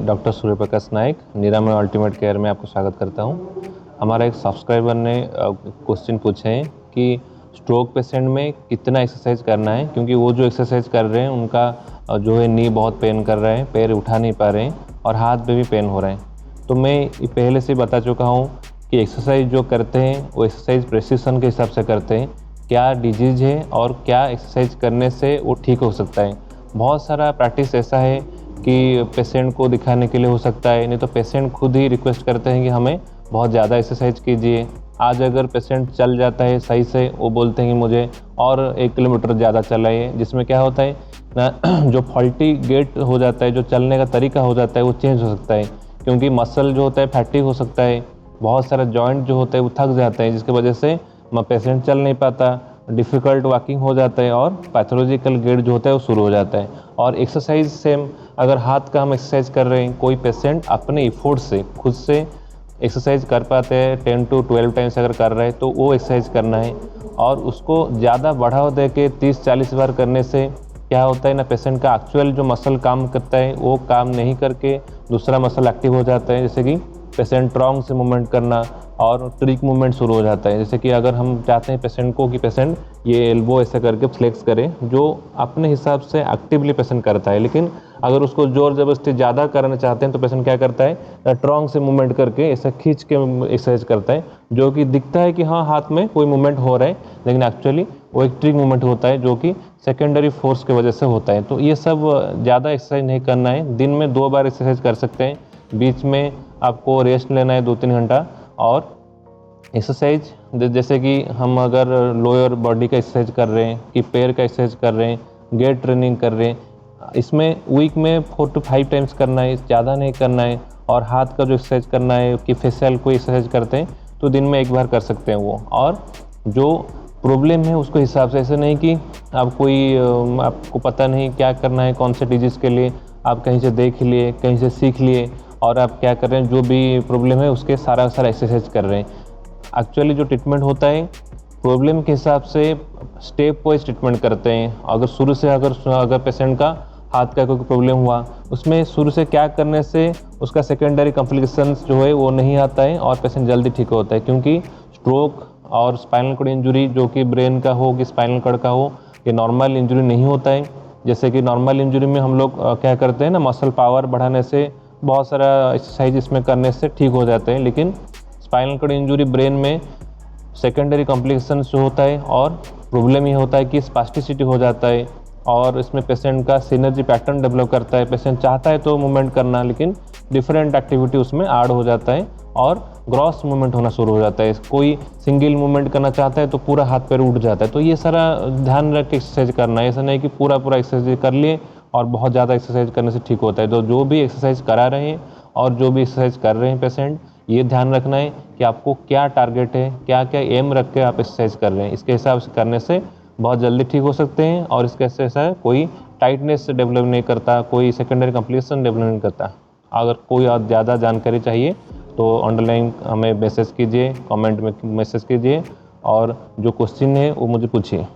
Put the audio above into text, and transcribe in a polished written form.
मैं डॉक्टर सूर्यप्रकाश नाइक, निरामय ultimate care में आपको स्वागत करता हूँ। हमारा एक सब्सक्राइबर ने क्वेश्चन पूछे हैं कि स्ट्रोक पेशेंट में कितना एक्सरसाइज करना है, क्योंकि वो जो एक्सरसाइज कर रहे हैं उनका जो है नी बहुत पेन कर रहा है, पैर उठा नहीं पा रहे हैं और हाथ में भी पेन हो रहा है। तो मैं पहले से बता चुका हूँ कि एक्सरसाइज जो करते हैं वो एक्सरसाइज प्रेसिशन के हिसाब से करते हैं, क्या डिजीज़ है और क्या एक्सरसाइज करने से वो ठीक हो सकता है। बहुत सारा प्रैक्टिस ऐसा है कि पेशेंट को दिखाने के लिए हो सकता है, नहीं तो पेशेंट खुद ही रिक्वेस्ट करते हैं कि हमें बहुत ज़्यादा एक्सरसाइज कीजिए। आज अगर पेशेंट चल जाता है सही से, वो बोलते हैं कि मुझे और 1 किलोमीटर ज़्यादा चलाइए, जिसमें क्या होता है ना जो फॉल्टी गेट हो जाता है, जो चलने का तरीका हो जाता है वो चेंज हो सकता है, क्योंकि मसल जो होता है फैटिग हो सकता है, बहुत सारा जॉइंट जो होता है वो थक जाते हैं, जिसकी वजह से पेशेंट चल नहीं पाता, डिफ़िकल्ट वॉकिंग हो जाता है और पैथोलॉजिकल गेट जो होता है वो शुरू हो जाता है। और एक्सरसाइज सेम, अगर हाथ का हम एक्सरसाइज कर रहे हैं, कोई पेशेंट अपने एफर्ट से खुद से एक्सरसाइज कर पाते हैं 10 to 12 टाइम्स अगर कर रहे हैं तो वो एक्सरसाइज करना है। और उसको ज़्यादा बढ़ावा दे के 30-40 बार करने से क्या होता है ना, पेशेंट का एक्चुअल जो मसल काम करता है वो काम नहीं करके दूसरा मसल एक्टिव हो जाता है, जैसे कि पेशेंट ट्रॉन्ग से मूवमेंट करना और ट्रिक मूवमेंट शुरू हो जाता है। जैसे कि अगर हम चाहते हैं पेशेंट को कि पेशेंट ये एल्बो ऐसे करके फ्लेक्स करे, जो अपने हिसाब से एक्टिवली पेशेंट करता है, लेकिन अगर उसको जोर ज़बरदस्ती ज़्यादा करना चाहते हैं तो पेशेंट क्या करता है, ट्रॉन्ग से मूवमेंट करके ऐसे खींच के एक्सरसाइज करता है, जो कि दिखता है कि हाँ हाथ में कोई मूवमेंट हो रहा है, लेकिन एक्चुअली वो एक ट्रिक मूवमेंट होता है जो कि सेकेंडरी फोर्स की वजह से होता है। तो ये सब ज़्यादा एक्सरसाइज नहीं करना है, दिन में 2 बार एक्सरसाइज कर सकते हैं, बीच में आपको रेस्ट लेना है 2-3 घंटा। और एक्सरसाइज जैसे कि हम अगर लोअर बॉडी का एक्सरसाइज कर रहे हैं कि पैर का एक्सरसाइज कर रहे हैं, गेट ट्रेनिंग कर रहे हैं, इसमें वीक में 4 to 5 टाइम्स करना है, ज़्यादा नहीं करना है। और हाथ का जो एक्सरसाइज करना है कि फेशियल कोई एक्सरसाइज करते हैं तो दिन में 1 बार कर सकते हैं वो। और जो प्रॉब्लम है उसके हिसाब से, ऐसे नहीं कि आप कोई आपको पता नहीं क्या करना है कौन से डिजीज़ के लिए, आप कहीं से देख लिए, कहीं से सीख लिए और आप क्या कर रहे हैं, जो भी प्रॉब्लम है उसके सारा एक्सरसाइज कर रहे हैं। एक्चुअली जो ट्रीटमेंट होता है प्रॉब्लम के हिसाब से स्टेप वाइज ट्रीटमेंट करते हैं। अगर शुरू से अगर पेशेंट का हाथ का कोई प्रॉब्लम हुआ, उसमें शुरू से क्या करने से उसका सेकेंडरी कॉम्प्लिकेशंस जो है वो नहीं आता है और पेशेंट जल्दी ठीक होता है। क्योंकि स्ट्रोक और स्पाइनल कॉर्ड इंजरी, जो कि ब्रेन का हो कि स्पाइनल कॉर्ड का हो, ये नॉर्मल इंजरी नहीं होता है। जैसे कि नॉर्मल इंजरी में हम लोग क्या करते हैं ना, मसल पावर बढ़ाने से, बहुत सारा एक्सरसाइज इसमें करने से ठीक हो जाते हैं, लेकिन स्पाइनल कॉर्ड इंजरी ब्रेन में सेकेंडरी कॉम्प्लिकेशंस जो होता है और प्रॉब्लम ये होता है कि स्पास्टिसिटी हो जाता है और इसमें पेशेंट का सिनर्जी पैटर्न डेवलप करता है। पेशेंट चाहता है तो मूवमेंट करना, लेकिन डिफरेंट एक्टिविटी उसमें ऐड हो जाता है और ग्रॉस मूवमेंट होना शुरू हो जाता है। कोई सिंगल मूवमेंट करना चाहता है तो पूरा हाथ पैर उठ जाता है। तो ये सारा ध्यान रख के एक्सरसाइज करना है, ऐसा नहीं कि पूरा एक्सरसाइज कर लिए और बहुत ज़्यादा एक्सरसाइज करने से ठीक होता है। तो जो भी एक्सरसाइज करा रहे हैं और जो भी एक्सरसाइज कर रहे हैं पेशेंट, ये ध्यान रखना है कि आपको क्या टारगेट है, क्या क्या एम रख के आप एक्सरसाइज कर रहे हैं। इसके हिसाब से करने से बहुत जल्दी ठीक हो सकते हैं और इसके ऐसा कोई टाइटनेस डेवलप नहीं करता, कोई सेकेंडरी कॉम्प्लिकेशन डेवलप नहीं करता। अगर कोई और ज़्यादा जानकारी चाहिए तो ऑनलाइन हमें मैसेज कीजिए, कमेंट में मैसेज कीजिए और जो क्वेश्चन है वो मुझे पूछिए।